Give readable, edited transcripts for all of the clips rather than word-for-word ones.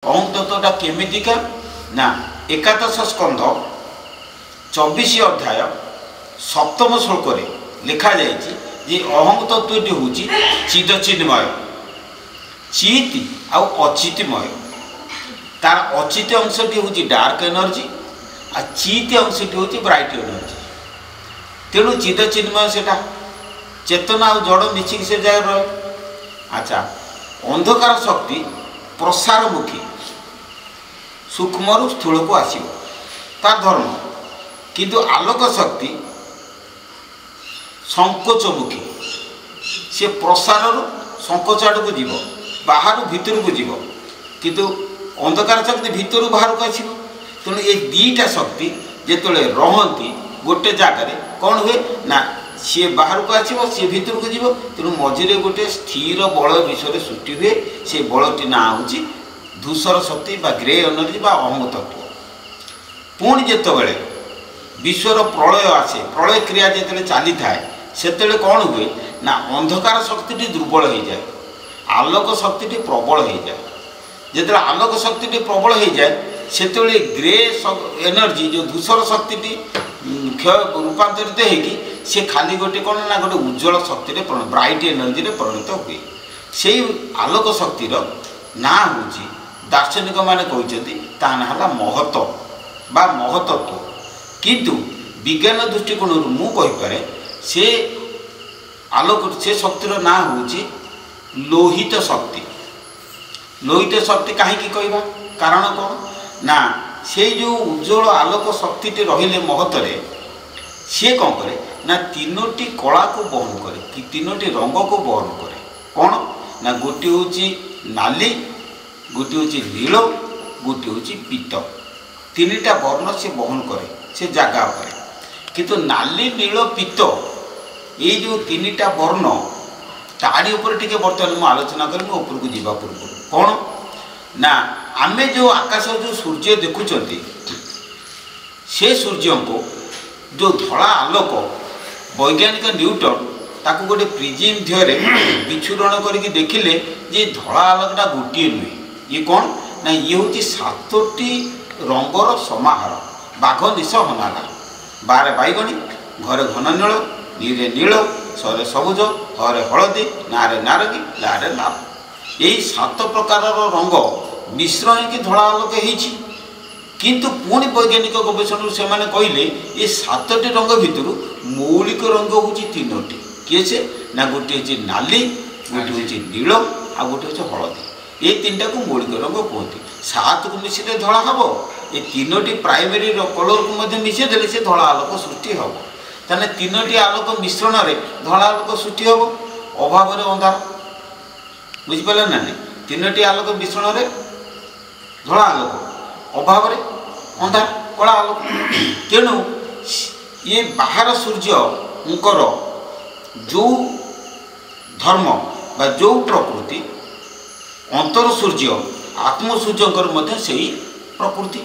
अहं तत्वटा केमितिका ना एकादश स्कंध 24 अध्याय सप्तम श्लोक लिखा जाइए जे अहं तत्वटी हूँ चिदचिन्मय चित आउ अचितमय तार अचित अंशटी हूँ डार्क एनर्जी आ चित अंशटी हूँ ब्राइट एनर्जी। तेणु चिदचिन्मय सेटा चेतना और जड़ मिसिक से जगह रहे। अच्छा, अंधकार शक्ति प्रसारमुखी सूक्ष्म स्थूल को आसव तार धर्म, किंतु आलोक शक्ति संकोचमुखी से प्रसार संकोच आड़ को जीव बाहर भीतर को जीव, किंतु अंधकार शक्ति भीतर बाहर को आसव। तेणु ये दीटा शक्ति जिते रहती गोटे जगार कौन हुए ना सी बाहर को आसव सी भीतर को जीव। तेणु मझे गोटे स्थिर बल विषय सृष्टि हुए। से बलटी ना हूँ धूसर शक्ति बा ग्रे एनर्जी बा अहं तत्व। पुणी जितेबाला विश्वर प्रलय आसे, प्रलय क्रिया जिते चली थाए से कौन हुए ना अंधकार शक्ति दुर्बल हो जाए, आलोक शक्ति प्रबल हो जाए। जिते आलोक शक्ति प्रबल हो जाए से ग्रे एनर्जी जो धूसर शक्ति क्षय रूपांतरित होगी सी खाली गोटे कौन ना गोटे उज्जवल शक्ति ब्राइट एनर्जी परिणत हुए। से आलोक शक्तिर ना हूँ दार्शनिक माने कहते ना महत्व बा महतत्व, किंतु विज्ञान दृष्टिकोण मु कहीपे से आलोक से शक्तिर ना हूँ लोहित शक्ति। लोहित शक्ति कहीं कहवा कारण कौन ना से जो उज्जवल आलोक शक्ति रहिले महत्व सी कौन करे ना तीनोटी कला को बहन करे कि तीनोटी रंग को बहन करे। कौन ना गोटे हूँ नाली, गोटे हूँ नील, गोटे हूँ पीत, तीनटा वर्ण से बहन करे से जगह पर। किंतु नाली नील पीत ये जो तीनटा वर्ण तारी उपर टिके बर्तमान मुझे आलोचना करी उपरको जीवा पूर्व कौन ना आमे जो आकाश जो सूर्य देखुं से सूर्य को जो धला आलोक वैज्ञानिक न्यूटन ताकू गोटे प्रिजिम ध्यरे विच्छुरण करके देखिले जे धला आलोकटा गोटे नुहे। ये कौन ना ये हूँ 7टी रंगर समाहार। बाघ निश हनाला, बारे बैगणी, घरे घन नील, नीरे नील, सरे सबुज, हरे हलदी, नारे नारंगी, लारे लाल, यही 7 प्रकार रंग मिश्रण की धला आलोक होती। किंतु पुणी वैज्ञानिक गवेषण से मैंने कहले ये 7टी रंग भितर मौलिक रंग हूँ 3टी। किए से ना गोटे हूँ नाली, गोटे हूँ नील, आ गोटे हूँ हलदी। ये 3टा को मौलिक रंग कहते। 7 को मिसिले धला हम, ये 3टी प्राइमरी कलर को मिसेदे से धला आलोक सृष्टि हम। ताने 3टी आलोक मिश्रण में धला आलोक सृष्टि हम। अभाव अंधार बुझिपारे ना नहीं, 3टी आलोक मिश्रण में धला आलोक, अभाव अंधार कला आलोक। तेणु ये बाहर सूर्यंकर जो धर्म बा जो प्रकृति, अंतर सूर्य आत्म सूर्यंकर से प्रकृति।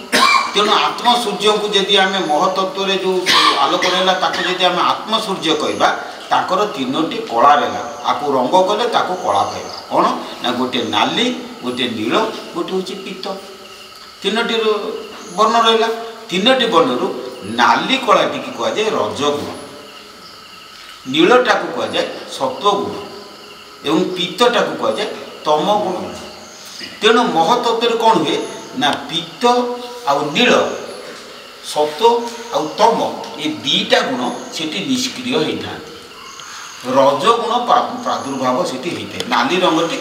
तेणु आत्म सूर्य को जदि आम महतत्व जो आलोक रहा जदि आम आत्म सूर्य कहवा ताकर 3टी कला रहा, आपको रंग कले ताको कला कहवा। कौन ना गोटे नाली, गोटे नील, गोटे हूँ पीत, 3टी वर्ण रहा। 3टी वर्णरू नाली कलाटी की कहुए रजगुण, नीलटा को कहुए सत्वगुण एवं पीतटा को कहुए तम गुण। तेणु महतत्व कौन हुए ना पीत आउ नील, सत्व आउ तम, ये 2टा गुण से निष्क्रिय होता। रजगुण प्रादुर्भाव से होता है, नाली रंगटी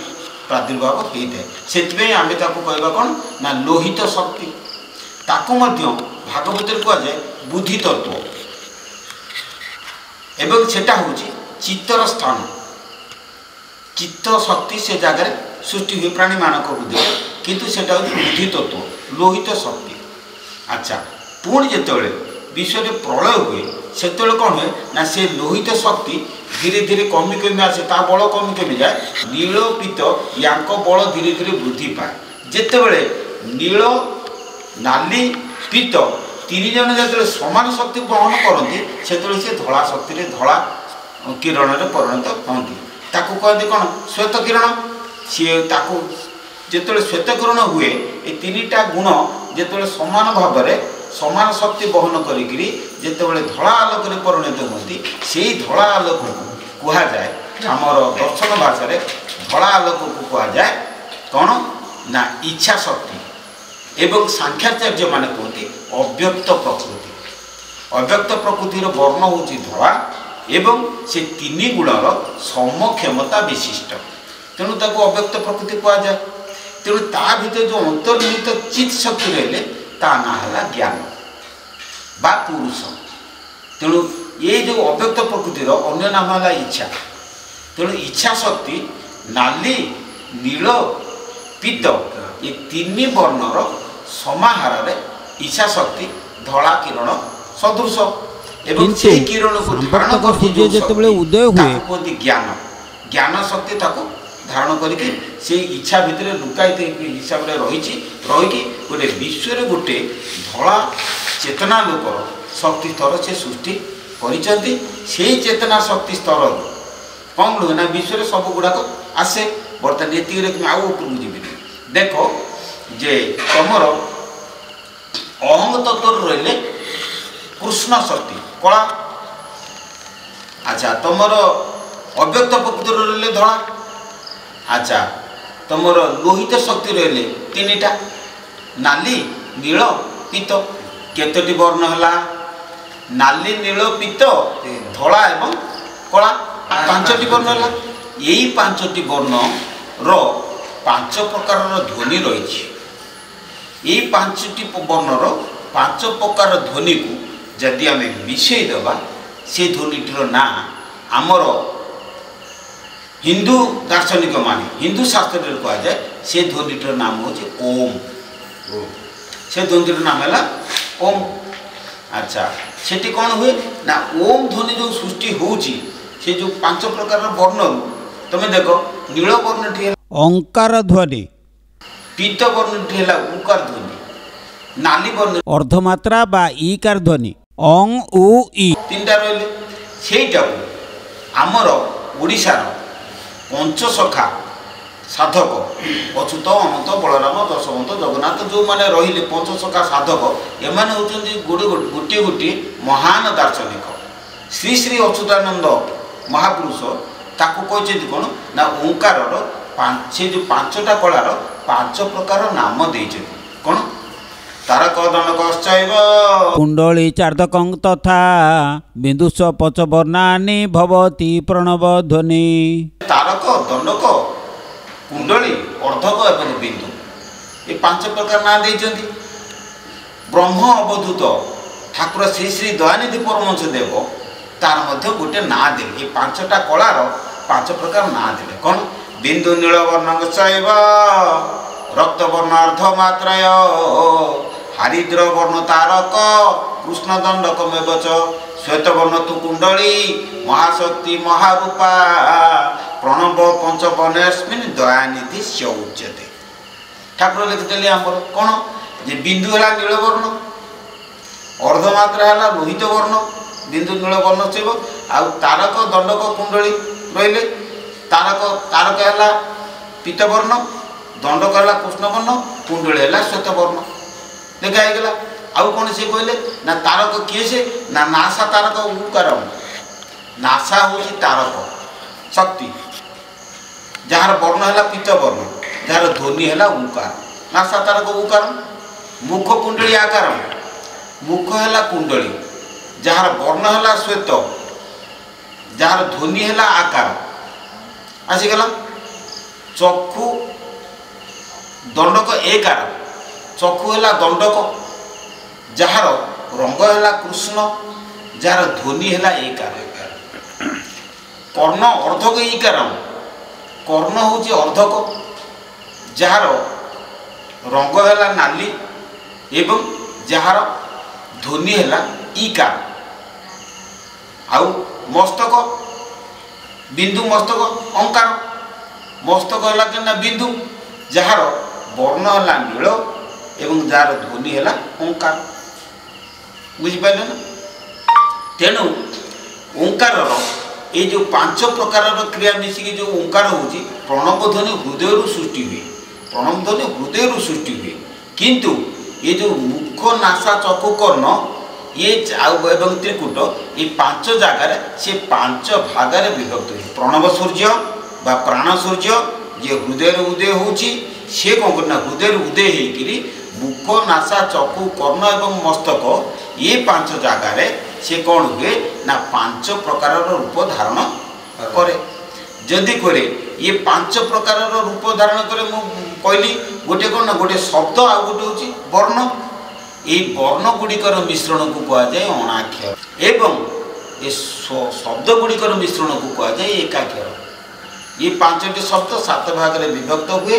प्रादुर्भाव होता है। से आम कहवा कौन ना लोहित शक्ति। ताकू भागवत कहुए बुद्धि तत्व एवं सेटा हूँ चित्तर स्थान। चित्त शक्ति से जगह सृष्टि हुए प्राणी मानक बुद्धि, किंतु सेटा हूँ बुद्धि तत्व लोहित शक्ति। अच्छा, पुणी जिते विश्व प्रलय हुए से कौन हुए ना से लोहित शक्ति धीरे धीरे कमी कमी आसे, ता बल कमी कमी जाए। नील पीत यांक बल धीरे धीरे वृद्धि पाए। जितेबले नील नाली पीत 3 जन जो समान शक्ति वहन करती से धला शक्ति धला किरण में परिणत होती। ताकू कहते कौन श्वेत किरण। सी ଯେତେବେଳେ ଶ୍ୱେତକିରଣ ହୁଏ ଏ ତିନିଟା ଗୁଣ ଯେତେବେଳେ ସମାନ ଭାବରେ ସମାନ ଶକ୍ତି ବହନ କରିକିରି ଯେତେବେଳେ ଧଳା ଆଲୋକରେ ପରିଣତ ହୁଅନ୍ତି, ସେଇ ଧଳା ଆଲୋକକୁ କୁହାଯାଏ ଆମର ଦର୍ଶନ ଭାଷାରେ ଧଳା ଆଲୋକକୁ କୁହାଯାଏ କ'ଣ ନା ଇଚ୍ଛା ଶକ୍ତି। ଏବଂ ସାଂଖ୍ୟାଚାର୍ଯ୍ୟମାନେ କୁହନ୍ତି ଅବ୍ୟକ୍ତ ପ୍ରକୃତି। ଅବ୍ୟକ୍ତ ପ୍ରକୃତିର ବର୍ଣ୍ଣ ହେଉଛି ଧଳା ଏବଂ ସେ ତିନି ଗୁଣର ସମକ୍ଷମତା ବିଶିଷ୍ଟ, ତେଣୁ ତାକୁ ଅବ୍ୟକ୍ତ ପ୍ରକୃତି କୁହାଯାଏ। ତେଣୁ ତା ଭିତରେ ଯେଉଁ ଅନ୍ତର୍ନିହିତ ଚିତ୍ ଶକ୍ତି ରହିଲେ ତା ନାଁ ହେଲା ଜ୍ଞାନ ବା ପୁରୁଷ। ତେଣୁ ଏ ଯେଉଁ ଅବ୍ୟକ୍ତ ପ୍ରକୃତିର ଅନ୍ୟ ନାମ ହେଲା ଇଚ୍ଛା। ତେଣୁ ଇଚ୍ଛା ଶକ୍ତି ନାଲି, ନୀଳ, ପୀତ ଏ ତିନି ବର୍ଣ୍ଣର ସମାହାରରେ ଇଚ୍ଛା ଶକ୍ତି ଧଳା କିରଣ ସଦୃଶ ଏବଂ ସେହି କିରଣକୁ ଧାରଣ କରି ଯେତେବେଳେ ଉଦୟ ହୁଏ କୁହନ୍ତି ଜ୍ଞାନ। ଜ୍ଞାନ ଶକ୍ତି ତାକୁ ଧାରଣ କରିକି ସେଇ ଇଚ୍ଛା ଭିତରେ ଲୁକାୟିତ ହିସାବରେ ରହିକି ଗୋଟେ ବିଶ୍ୱରେ ଗୋଟେ ଧଳା ଚେତନା ଲୋକର ଶକ୍ତି ସ୍ତର ସେ ସୃଷ୍ଟି କରିଛନ୍ତି। ସେଇ ଚେତନା ଶକ୍ତି ସ୍ତର କ'ଣ ହୁଏ ନା ବିଶ୍ୱରେ ସବୁ ଗୁଡ଼ାକ ଆସେ। ବର୍ତ୍ତମାନ ଏତିକିରେ ଆଉ ଉପରକୁ ଯିବିନି। ଦେଖ ଯେ ତମର ଅହଙ୍ଗ ତତ୍ତ୍ୱରେ ରହିଲେ କୃଷ୍ଣ ଶକ୍ତି କଳା, ଆଚ୍ଛା ତମର ଅବ୍ୟକ୍ତ ପ୍ରକୃତିରେ ରହିଲେ ଧଳା, ଆଚ୍ଛା ତମର ଲୋହିତ ଶକ୍ତି ରହିଲେ ତିନିଟା ନାଲି, ନୀଳ, ପୀତ। କେତୋଟି ବର୍ଣ୍ଣ ହେଲା? ନାଲି, ନୀଳ, ପୀତ, ଧଳା ଏବଂ କଳା, ପାଞ୍ଚଟି ବର୍ଣ୍ଣ ହେଲା। ଏଇ ପାଞ୍ଚଟି ବର୍ଣ୍ଣର ପାଞ୍ଚ ପ୍ରକାରର ଧ୍ୱନି ରହିଛି। ଏଇ ପାଞ୍ଚଟି ବର୍ଣ୍ଣର ପାଞ୍ଚ ପ୍ରକାର ଧ୍ୱନିକୁ ଯଦି ଆମେ ମିଶାଇ ଦେବା, ସେ ଧ୍ୱନିଟିର ନାଁ ଆମର ହିନ୍ଦୁ ଦାର୍ଶନିକ ମାନେ ହିନ୍ଦୁ ଶାସ୍ତ୍ରରେ କୁହାଯାଏ ସେ ଧ୍ୱନିଟିର ନାମ ହେଉଛି ଓମ୍। ସେ ଧ୍ୱନିଟିର ନାମ ହେଲା ଓମ୍। ଆଚ୍ଛା ସେଠି କ'ଣ ହୁଏ ନା ଓମ୍ ଧ୍ୱନି ଯେଉଁ ସୃଷ୍ଟି ହେଉଛି ସେ ଯେଉଁ ପାଞ୍ଚ ପ୍ରକାରର ବର୍ଣ୍ଣରୁ ତମେ ଦେଖ ନୀଳ ବର୍ଣ୍ଣଟି ହେଲା ଓଙ୍କାର ଧ୍ୱନି, ପୀତ ବର୍ଣ୍ଣଟି ହେଲା ଉକାର ଧ୍ୱନି, ନାଲି ବର୍ଣ୍ଣ ଅର୍ଦ୍ଧମାତ୍ରା ବା ଇକାର ଧ୍ୱନି ଅଂ ଉ ଇ ତିନିଟା ରହିଲେ। ସେଇଟାକୁ ଆମର ଓଡ଼ିଶାର ପଞ୍ଚସଖା ସାଧକ ଅଚ୍ୟୁତ, ଅନନ୍ତ, ବଳରାମ, ଯଶୋବନ୍ତ, ଜଗନ୍ନାଥ ଯେଉଁମାନେ ରହିଲେ ପଞ୍ଚସଖା ସାଧକ, ଏମାନେ ହେଉଛନ୍ତି ଗୋଟିଏ ଗୋଟିଏ ମହାନ ଦାର୍ଶନିକ। ଶ୍ରୀ ଶ୍ରୀ ଅଚ୍ୟୁତାନନ୍ଦ ମହାପୁରୁଷ ତାକୁ କହିଛନ୍ତି କ'ଣ ନା ଓଙ୍କାରର ସେ ଯେଉଁ ପାଞ୍ଚଟା କଳାର ପାଞ୍ଚ ପ୍ରକାର ନାମ ଦେଇଛନ୍ତି। କ'ଣ? ତାରକ ଦଣ୍ଡକଶ୍ଚୈବ କୁଣ୍ଡଳୀ ଚାର୍ଦକଂ ତଥା ବିନ୍ଦୁଷ ପଚବର୍ଣ୍ଣାନି ଭବତି ପ୍ରଣବ ଧ୍ୱନି। ତାରକ, ଦଣ୍ଡକ, କୁଣ୍ଡଳୀ, ଅର୍ଦ୍ଧକ ଏବଂ ବିନ୍ଦୁ ଏ ପାଞ୍ଚ ପ୍ରକାର ନାଁ ଦେଇଛନ୍ତି। ବ୍ରହ୍ମ ଅବଧୂତ ଠାକୁର ଶ୍ରୀ ଶ୍ରୀ ଦୟାନିଧି ପରମହଂସ ଦେବ ତାର ମଧ୍ୟ ଗୋଟେ ନାଁ ଦେଲେ। ଏ ପାଞ୍ଚଟା କଳାର ପାଞ୍ଚ ପ୍ରକାର ନାଁ ଦେଲେ। କ'ଣ? ବିନ୍ଦୁ ନୀଳବର୍ଣ୍ଣଶ୍ଚୈବ ରକ୍ତବର୍ଣ୍ଣ ଅର୍ଦ୍ଧମାତ୍ରାୟ ହାରିଦ୍ର ବର୍ଣ୍ଣ ତାରକ କୃଷ୍ଣ ଦଣ୍ଡକମେବଚ ଶ୍ୱେତବର୍ଣ୍ଣ ତୁ କୁଣ୍ଡଳୀ ମହାଶକ୍ତି ମହାରୂପା ପ୍ରଣବ ପଞ୍ଚବର୍ଣ୍ଣସ୍ମିନ୍ ଦୟାନିଧି ଉଚ୍ୟତେ। ଠାକୁର ଲେଖିଦେଲେ ଆମର କ'ଣ ଯେ ବିନ୍ଦୁ ହେଲା ନୀଳବର୍ଣ୍ଣ, ଅର୍ଦ୍ଧମାତ୍ରା ହେଲା ଲୋହିତ ବର୍ଣ୍ଣ, ବିନ୍ଦୁ ନୀଳବର୍ଣ୍ଣ ଥିବ। ଆଉ ତାରକ, ଦଣ୍ଡକ, କୁଣ୍ଡଳୀ ରହିଲେ। ତାରକ ହେଲା ପୀତବର୍ଣ୍ଣ, ଦଣ୍ଡକ ହେଲା କୃଷ୍ଣବର୍ଣ୍ଣ, କୁଣ୍ଡଳୀ ହେଲା ଶ୍ୱେତବର୍ଣ୍ଣ। ଦେଖା ହେଇଗଲା। ଆଉ କ'ଣ ସେ କହିଲେ ନା ତାରକ କିଏ ସେ ନା ନାସା ତାରକ ଉକାର। ନାସା ହେଉଛି ତାରକ ଶକ୍ତି, ଯାହାର ବର୍ଣ୍ଣ ହେଲା ପୀତବର୍ଣ୍ଣ, ଯାହାର ଧ୍ୱନି ହେଲା ଉକାର। ନାସା ତାରକ ଉକାର। ମୁଖ କୁଣ୍ଡଳୀ ଆକାର, ମୁଖ ହେଲା କୁଣ୍ଡଳୀ, ଯାହାର ବର୍ଣ୍ଣ ହେଲା ଶ୍ୱେତ, ଯାହାର ଧ୍ୱନି ହେଲା ଆକାର। ଆସିଗଲା। ଚକ୍ଷୁ ଦଣ୍ଡକ ଏକାର, ଚକ୍ଷୁ ହେଲା ଦଣ୍ଡକ, ଯାହାର ରଙ୍ଗ ହେଲା କୃଷ୍ଣ, ଯାହାର ଧ୍ୱନି ହେଲା ଏକାର। କର୍ଣ୍ଣ ଅର୍ଦ୍ଧକ ଇକାର, କର୍ଣ୍ଣ ହେଉଛି ଅର୍ଦ୍ଧକ, ଯାହାର ରଙ୍ଗ ହେଲା ନାଲି ଏବଂ ଯାହାର ଧ୍ୱନି ହେଲା ଇକାର। ଆଉ ମସ୍ତକ ବିନ୍ଦୁ, ମସ୍ତକ ଅଙ୍କାର। ମସ୍ତକ ହେଲା କେନା ବିନ୍ଦୁ, ଯାହାର ବର୍ଣ୍ଣ ହେଲା ନୀଳ ଏବଂ ଯାହାର ଧ୍ୱନି ହେଲା ଓଙ୍କାର। ବୁଝିପାରିଲେ ନା? ତେଣୁ ଓଙ୍କାରର ଏଇ ଯେଉଁ ପାଞ୍ଚ ପ୍ରକାରର କ୍ରିୟା ମିଶିକି ଯେଉଁ ଓଙ୍କାର ହେଉଛି, ପ୍ରଣବ ଧ୍ୱନି ହୃଦୟରୁ ସୃଷ୍ଟି ହୁଏ। प्रणव ध्वनि हृदय सृष्टि हुए किंतु ये जो मुख नासा चक्षु कर्ण ये एवं त्रिकुट ये 5 जगार से 5 भागार विभक्त हुए प्रणव सूर्य बा प्राण सूर्य जे हृदय उदय होची से कौन करना हृदय उदय होकरी मुख नासा चक्षु कर्ण एवं मस्तक ये 5 जगार से कौन हुए ना 5 प्रकार रूप धारण करे जदि करे ये 5 प्रकार रूप धारण करे मु कहली गोटे कौन ना गोटे शब्द आ गोटे होची वर्ण ये वर्ण गुड़िकर मिश्रण को कह जाए अणाक्षर एवं ये शब्द गुड़िकर मिश्रण को कह जाए एकाक्षर ये 5टी शब्द 7 भाग में विभक्त हुए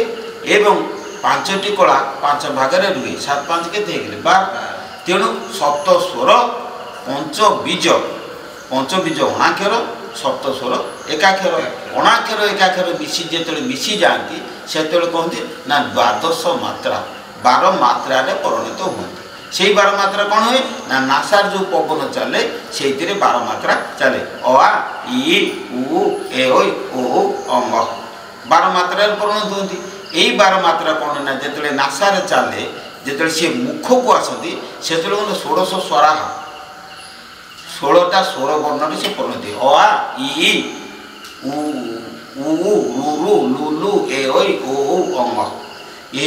एवं 5टी कला 5 भाग में रुए 7 5 के 12 तेणु सप्त स्वर पंचबीज अणाक्षर सप्त स्वर एकाक्षर अणाक्षर एकाक्षर मिसी जो मिसी जाती से कहते ना 12 मात्रा 12 मात्रा परिणत हुए से 12 मात्रा कौन हुए ना नासार जो पवन चले से 12 मात्रा चले अ आ इ उ ए ओय ओ अम 12 मात्रा परिणत होती यही 12 मात्रा कौन ना जो नासार चले जो सी मुख को आसती से 16 स्वरा 16टा स्वर वर्ण से परिणत अ आ इ उ रु लु लु ए ओय ओ अम ये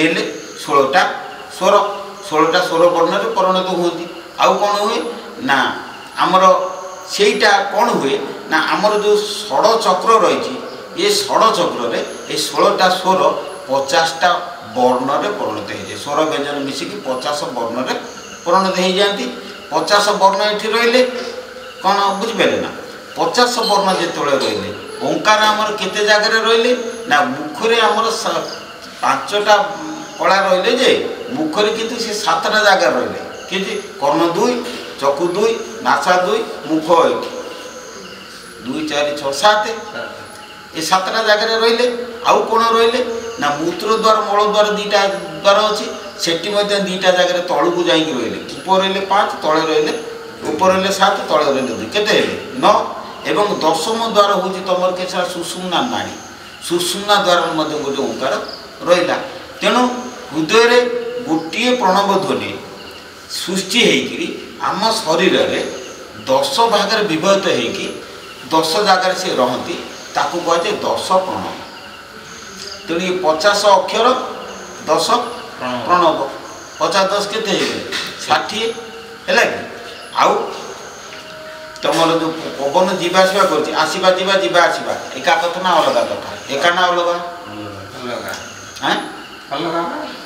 16टा स्वर 16टा स्वर वर्ण में परिणत होती आउ कौन हुए ना आमर सेटा कौन हुए ना आमर जो षड़ चक्र रही ये षड़ चक्र रे ये 16टा स्वर 50टा वर्ण में परिणत हो स्वर व्यंजन मिसिक 50 वर्ण में परिणत हो जाती 50 वर्ण ये रही कौन बुझिपारे ना 50 वर्ण जो रही ओंकार आमर केते जगह रही ना मुखरे आमर 5टा कला रही जे मुखरे किंतु से 7टा जगह रही कि कर्ण 2 चक्षु 2 नासा 2 मुख 1 2 4 6 7 ये 7टा जगह रही आउ कौन रही ना मूत्र द्वार मल द्वार 2टा द्वार अच्छी सेठी 2टा जगह तलू को जाइक रही ऊपर रही 5 तले रही ऊपर रही 7 तले रही 2 केते 9 एवं 10म द्वार हूँ तुम के सुषुम्ना नाड़ी सुषुम्ना द्वार गोटे ओंकार रहा तेणु हृदय गोटे प्रणव ध्वनि सृष्टि होकरी आम शरीर में 10 भाग विभक्त होकि 10 जगार से रहती ताकू कहुए 10 प्रणव तेणु ये 50 अक्षर 10 प्रणव 50 10 के 60 है कि आउ तुम जो पवन जीवासवा कर आसवा जीवा जीवा आसवा एका कथा ना अलग कथा एका ना अलग हाँ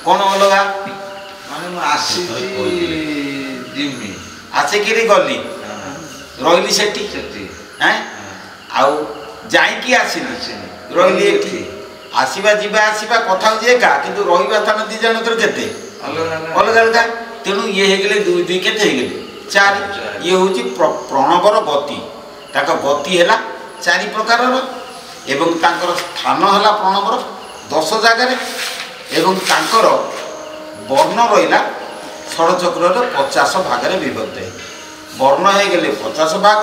कौन अलग माने आसिक गली रही से जाइकी आसनी रही आसवा जीवा आसवा कथा हूँ एका कि रहा स्थान दी जनकर के अलग अलग तेणु ये गले 2 2 के 4 ये हूँ प्रणवर गति गति है 4 प्रकार एवं तांकर स्थान है प्रणवर 10 जगार एवं तांकर वर्ण रहा षड़चक्र 50 भाग विभक्त है वर्ण हो गले 50 भाग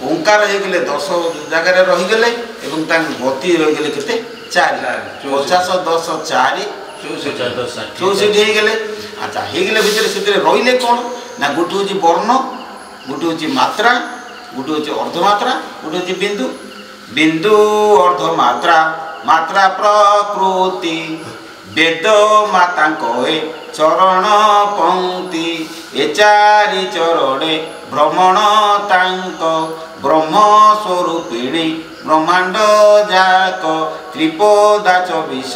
ओंकार हो गले 10 जगार रहीगले एवं गति रहीगले के 4 50 10 4 64 गले अच्छा होगले भितर से रही कौन ना गोटे हूँ वर्ण गोटे हूँ मात्रा गोटे हूँ अर्धमात्रा गोटे हूँ बिंदु बिंदु अर्धमात्रा मात्रा प्रकृति वेद माता चरण पंक्ति ए 4 चरणे भ्रमण तांक ब्रह्म स्वरूपिणी ब्रह्मांड जाक त्रिपदा 24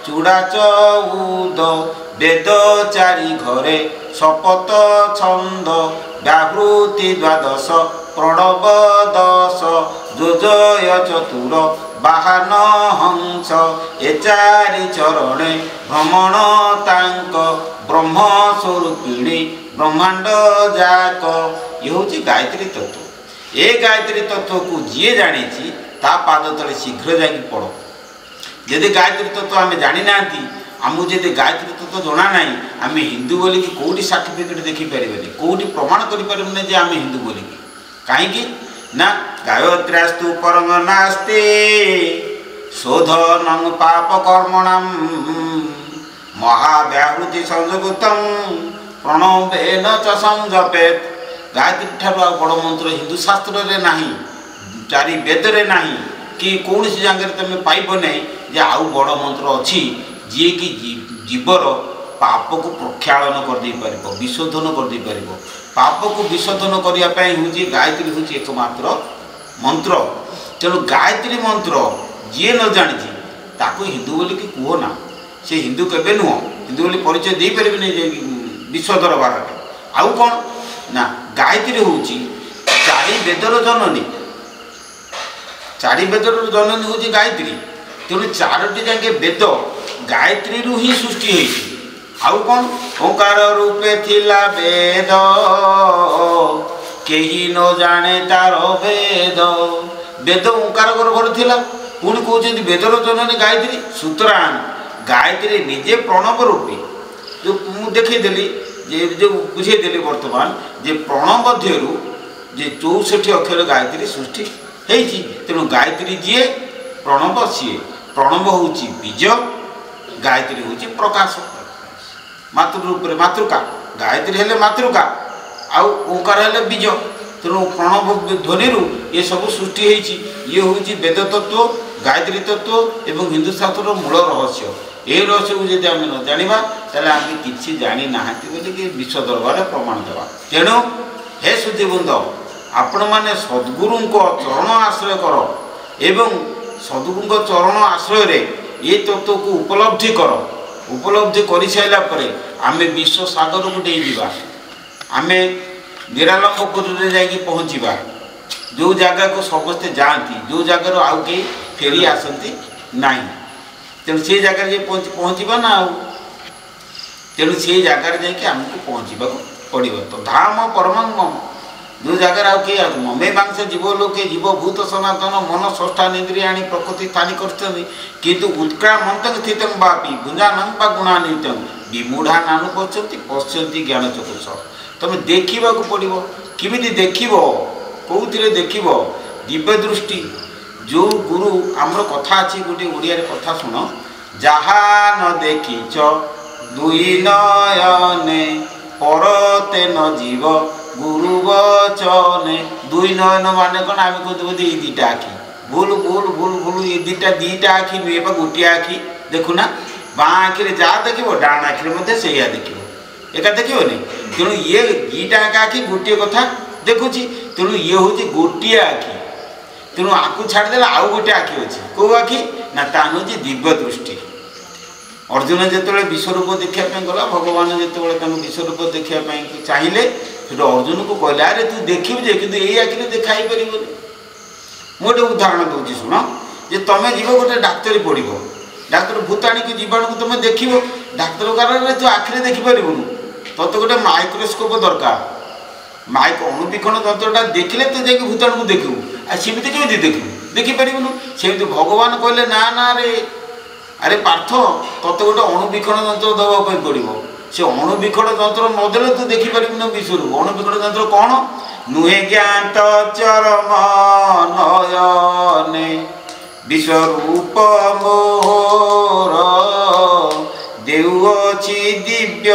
चूड़ा 14 वेद 4 घरे शपथ छंद व्याहृति 12 प्रणव 10 जोजय चतुर बाहन हंस ए 4 चरणे भ्रमण तांक ब्रह्म स्वरूपिणी ब्रह्मांड जाक ये हूँ गायत्री तत्व ए गायत्री तत्व को जी जानी ता पाद तले शीघ्र जा पड़ जदि गायत्री तत्व आम जानी ना आमको जब गायत्री तत्व जना ना आम हिंदू बोल कि कौटी सर्टिफिकेट देखिपारे कौटी प्रमाण करें जे आम हिंदू बोल कहीं ना गायत्र्यास्तु परम नास्ते शोधनं पापकर्मणां महाव्याहृति संयुक्तं प्रणवेन च संजपेत्। गायत्री ठारू बड़ मंत्र हिंदू शास्त्र रे नहीं, चारि वेद रे नहीं कि कौन सी जगह तुम पाइब नहीं जे आउ बड़ मंत्र अच्छी जी कि जीवर पाप को प्रक्षालन कर दे पारिबो, विशोधन कर दे पारिबो। पाप को विशोधन करिया पई होची गायत्री होची एकमात्र मंत्र। तेणु गायत्री मंत्र जी न जानी ताकू हिंदू बोली कि कहो ना, से हिंदू केबे नुह, हिंदू बोली परिचय दे पारिबे नहीं विश्व दरबार। आउ कौन ना गायत्री होची चारि वेदर जननी, चारि वेदर जननी होची गायत्री। तेणु चारोटी जाके वेद गायत्री रु ही सृष्टि होती। आउ कौन ओंकार रूपे थिला वेद केही न जाने तार वेद। वेद ओंकार गर्भर थिला, पुणी कहते वेदर जननी गायत्री। सुतरां गायत्री निजे प्रणव रूपी जो मुझे देखीदेली जो बुझेदेली वर्तमान जे प्रणव मध्यरु जे 64 अक्षर गायत्री सृष्टि होती। तेणु गायत्री जी प्रणव सी प्रणव हूँ बीज, गायत्री हूँ प्रकाश मातृ रूप मातृका। गायत्री हेले मातृका आउ ओंकार हेले बीज। तेणु प्रणव ध्वनि ये सब सृष्टि होती। ये हूँ वेद तत्व, गायत्री तत्व एवं हिंदू शास्त्र मूल रहस्य। ये रहस्य को जब आम न जाना तेल आम कि जानी ना बोलिए विश्व दरबार प्रमाण देवा। तेणु हे सुधीबृंद आपण मैंने सद्गुरु चरण आश्रय कर एवं सद्गुरु चरण आश्रय ये तत्व को उपलब्धि कर। उपलब्धि कर सारा आम विश्व सागर को डेईवा, आम निरालंबपुर जाकि पहुँचवा जो जगह को समस्ते जाती, जो जगार आउ कहीं फेरी आसती ना। तेणु से जगह पहुँचवा ना, तेणु से जगार जामको पहुँचवा पड़ो। तो धाम परमं मम जो जगार आउ किए ममे मांस जीव लोके जीव भूत सनातन मन षष्ठान इंद्रिया प्रकृति स्थानी किंतु उत्क्रामंत स्थित बापी गुंजानं गुणान्वित विमूढ़ा नानु पश्यन्ति पश्यन्ति ज्ञान चक्षुष। तुम देखा पड़ो किमी देख कौन देख दिव्य दृष्टि। जो गुरु आमर कथा अच्छी गोटे ओडिया कथा शुण, जहा न देखीच दुई नयने परते न जीव गुरु वचने। दुई नयन मान कौन आम कहते ये दीटा आखि भूल भूल भूल भूल ये दीटा आखि नुहे गोटे आखि देखुना। बाँ आखिरे जहाँ देख डाण आखिरे से देख एका देखनी। तेणु ये दीटा आखि गोटे कथा देखुची। तेणु ये हूँ गोटे आखि। तेणु आपको छाड़देला आउ गोटे आखि अच्छी कौ आखि ना तान हूँ दिव्य दृष्टि। अर्जुन जिते विश्वरूप देखापी गला भगवान जिते विश्वरूप देखापी चाहिए फिर अर्जुन को कहले अरे तू देखिबु जे किंतु यही आखिरे देखाई परिबो। मोटे उदाहरण दूसरी शुण जे तुम जीव गोटे डाक्तरी पढ़, डाक्तर भूताणी को जीवाणु को तुम देख डाक्तर कारण तू आखिरे देखिपारूँ तो गोटे माइक्रोस्कोप दरकार। माइक अणुबीक्षण यंत्रटा देखिले तू जाकि भूताणु को देखू आमती केमी देखू देखिपारूँ। सेमती भगवान कहले ना ना रे अरे पार्थ तोते गोटे अणुबीक्षण यंत्र देवाई पड़ो। से अणुबीक्षण यंत्र नदेले तू देखिपारूँ विश्व। अणुबीक्षण यंत्र कौन नुहे ज्ञात चरम नयने विश्वरूप मोहर देउछि दिव्य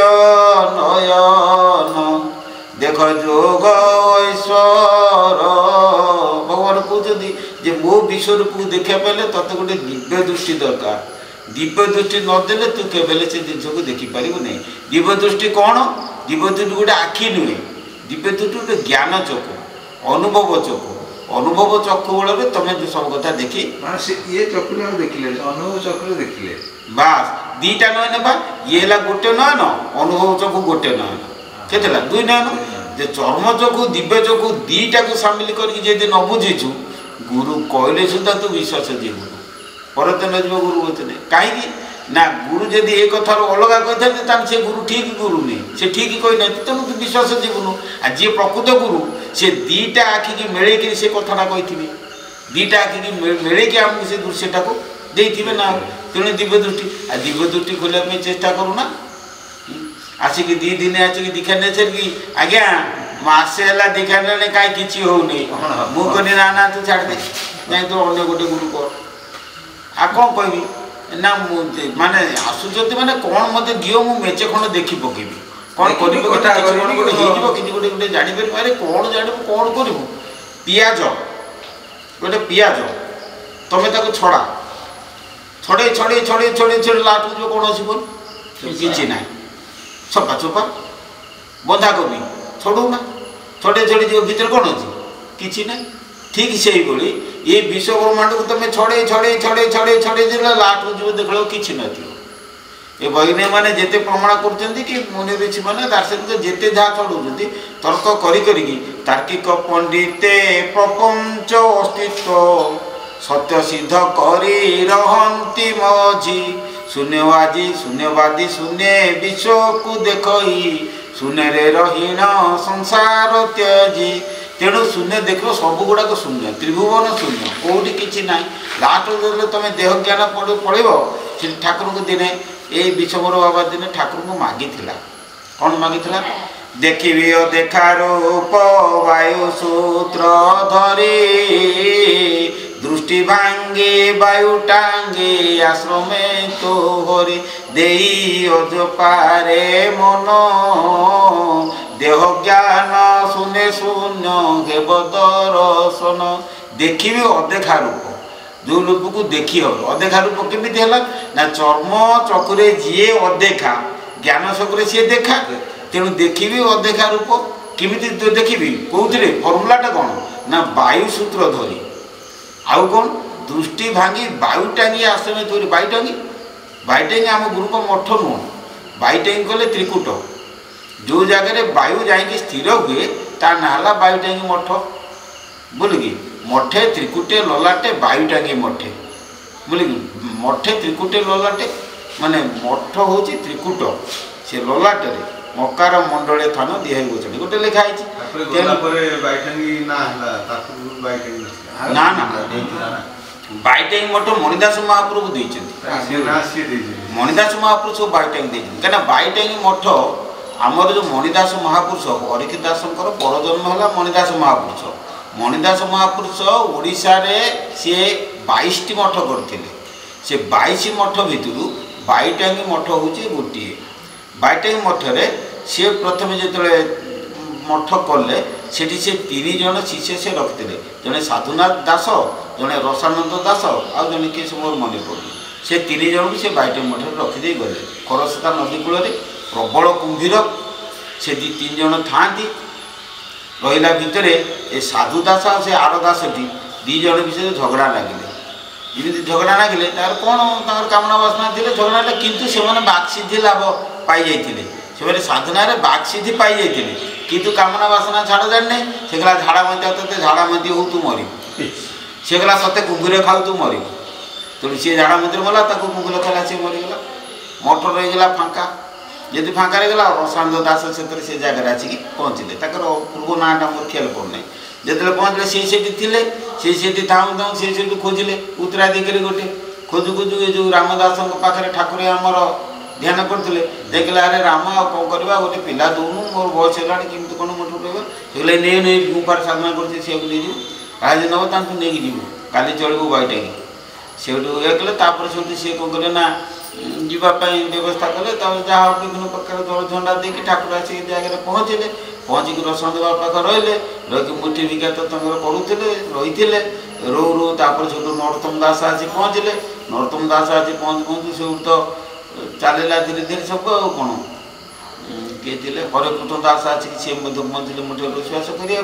नयन देख जोग ऐश्वर। भगवान कहते मो विश्वरूप को देखा पाले तोते गोटे दिव्य दृष्टि दरकार। दिव्य दृष्टि नदेले तू केवल से जिन को देखिपार नहीं। दिव्य दृष्टि कौन? दिव्य दृष्टि गोटे आखि नुहे, दिव्य दृष्टि गोटे ज्ञान चक्षु अनुभव चक्षु। अनुभव चक्षु बल तुम सब कथा देखी ये चक्र देखिले अनुभव चक्र देखिले बास दीटा नयन बा ये है गोटे नयन अनुभव चक्षु गोटे नयन केतला दुई नयन। जे चर्म चक्षु दिव्य चक्षु दीटा को सामिल करके न बुझीचु गुरु कहले सुधा तू विश्वास जीव परत न जीव गुरु वचने कहीं ना गुरु जदि ए कथार अलग कही से गुरु ठीक गुरु नहीं से ठीक कही ना तेणु तू विश्वास जीवनु। आ जी प्रकृत गुरु से दीटा आखि की मेल से कथाटा कही दीटा आखि की मेल आमको से दृश्यटा को देते ना। तेणु दिव्य दृष्टि आ दिव्य दृष्टि खोलने चेष्टा करूना। आसिक दी दिन आसिक दीक्षा नहीं कि आज्ञा मसे है दीक्षा ने कहीं किसी हो नहीं मुझे ना ना तू छाड़ दे जाए तो अन्य गोटे गुरु कर आ कौन कहबी ना माने आसुचंती माने कौन मते दियो मु मेचे खंड देखि पकेबी कौन करिबो गोटे गोटे जानि पारि अरे कौन जानिबो कौन करिबो पियाज गोटे पियाज तमे ताको छड़ा छड़े छड़े छड़े छड़े छड़े लाट जो कौन अछि बोल किछि नाही छपा छपा बंधाकोबी छड़ू ना छड़े छड़े जो भीतर कौन अछि किछि नाही ठीक से ही बोली ये विश्व ब्रह्मांड को तुम छड़े छड़े छड़े छड़े छड़े लाट जो देख किसी न ये वैज्ञानिक मैंने जिते प्रमाण कर कि मुनि ऋषि मैंने दार्शनिक जिते जहाँ चढ़ाऊँ तर्क करी तार्किक पंडिते प्रपंच अस्तित्व सत्य सिद्ध करी रहंती मझी शून्यवादी शून्य विश्व को देखई शून्य रहीन संसार त्यजी तेणु शून्य देख सब गुड़ाक शून्य त्रिभुवन शून्य कौटी किसी ना लास्ट तुम देह ज्ञान पड़ो से ठाकुर को दिने ये विषमर बाबा दिने ठाकुर को मागी कौन मागी देखी देखा रूप वायु सूत्र धरी दृष्टि भांगे वायु टांगे आश्रमे तो हरि देई अजपारे मन देह ज्ञान शून्य शून्य हेब दर्शन देखी अदेखा रूप जो रूप को देखी हम अदेखा रूप केमी ना चर्म चकुरे जी अदेखा ज्ञान चकुरे सी देखा तेणु देखी अदेखा रूप केमी देखी कौन फर्मुलाटा कौन ना वायु सूत्र धरी आउ कौन दृष्टि भांगी वायु टांगी आश्रमे तोरी वायु टांगी आम गुरु को मठ नुह वायु टांगी कले त्रिकुट जो जगह वायु जाकि स्थिर हुए ता ना वायु टांगी मठ बोलिकी मठे त्रिकुटे ललाटे वायु टांगी मठे बोलिकी मठे त्रिकुटे ललाटे माने मठ हूँ त्रिकुट से ललाटे मकार मंडले थान दिहे गोचन गोटे लिखाई ना ना बाईटांगी मठ मणिदास महाप्रभु मणिदास महापुरुष बाईटांगी कहीं बाईटांगी मठ आमर जो मणिदास महापुरुष हरिकी दासंकर परजन्म है मणिदास महापुरुष ओडिशा रे सी 22टी मठ करते से 22 मठ भितर बाईटांगी मठ हूँ गोटे बाईटांगी मठरे सी प्रथम जो मठ कले से 3 जन शिष्य से रखते जड़े साधुनाथ दास जड़े रसानंद दास आउ जड़े किए सब मोर मन पड़े से 3 जन को से बाईटांगी मठ रखिदे गले खरस्रोता नदी कूल प्रबल कुंभीर से 2-3 जन था रहा भितर ए साधु दास से आड़ दास टी 2 जन विषय झगड़ा लगिले जमी झगड़ा लगिले तार कौन कामना वासना थे झगड़ा किंतु से बाक्सिद्धि लाभ पाई जाते से साधना बाक्सिद्धि पाई जाते किंतु कामना वासना छाड़ जाने से गला झाड़ा मांती ते झाड़ा मांती हो तू मर से गला सत्य कुंभीर खाऊ तू मर तेणु सी झाड़ा मंदिर मला कुंभीर खाला सी मरीगला मठ रहीगला फांका यदि फाँका गला रसानंद दास से जगह आसिक पहुँचले पूर्व नाटा मोर ख्याल पड़ना जो पहुँचले सी थाऊ थाऊ सी खोजिले उतरा देकर गोटे खोजु खोजु ये जो रामदास पाखे ठाकुर आमर ध्यान करते देखला अरे राम आ कौन करवा गोटे पिला दौनु मोर बयस है केमती कौन मोट रहा नहीं गुफार साधना कर नब ताकू नहीं जीव काली चलू बाईटांगी से ये कले सी कौन कले ना जीवाई व्यवस्था कले जहाँ विभिन्न प्रकार जल झंडा देकी ठाकुर आसिक जगह पहुँचले पहुँचिक रसंद पाख रही रही मुठी भिका तो पढ़ुते रही रो रो तापर से नरोत्तम दास आसी पहुँचले नरोत्तम दास आसी पहुँचु से तो चलला धीरे धीरे सब कौन किए थे हरेकृष्ण दास आसिक सी पहुँचले मुठे रोषवास करने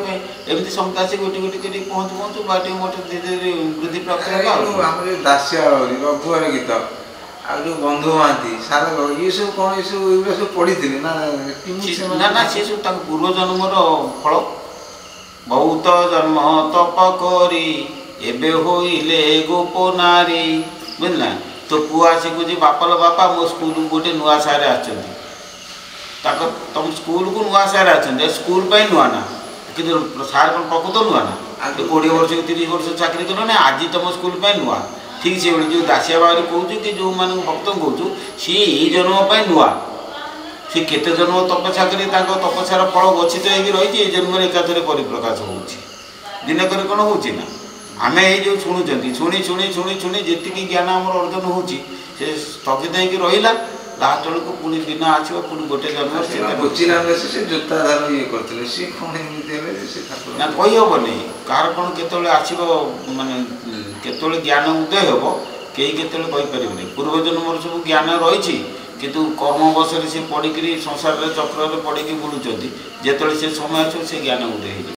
एमती समस्त आसिक गोटे गोटे कर पहुँचु पहुँचु बाटी मठ धीरे धीरे वृद्धि प्राप्त है दास्य रघुवर गीत आ जो बंधु महांती सारा ये सब कौन ये सब पढ़ी ना ना सी सब पूर्व जन्मर फल बहुत जन्म तप करी एबे होइले गोप नारी बुझला तो पुआ आसिक बापाल बापा मो स्कूल गोटे नुआ सारे तुम स्कूल को नुआ सारे स्कूल नुआ ना कि सार कौन प्रकृत नुआ ना 20 वर्ष 30 वर्ष चाकरी कल ना आज तुम स्कूल नुआ ठीक से जो दासिया बाहरी कहूँ कि जो मान भक्त कहूँ सी ये जन्म नुआ सी केते जन्म तपस्या कर तपस्यार फल गच्छित हो रही जन्म एकाथरे परिप्रकाश हो दिनकर कौन हो आमे ये जो शुणुचंती शुणी शुणी शुणी शुणी जी ज्ञान आम अर्जन होची से स्थगित होकर रहा लास्ट बेलू पुणी दिन आसो पुणी गोटे जन्म से जोता धार ये करते सी ना कही हेनी कार कौन के आसो मानने के ज्ञान उदय हम कई के पूर्वजन्म सब ज्ञान रही किंतु कर्मवश से पड़ी संसार चक्र पड़ी बुलूँ जिते से समय आस ज्ञान उदय हो।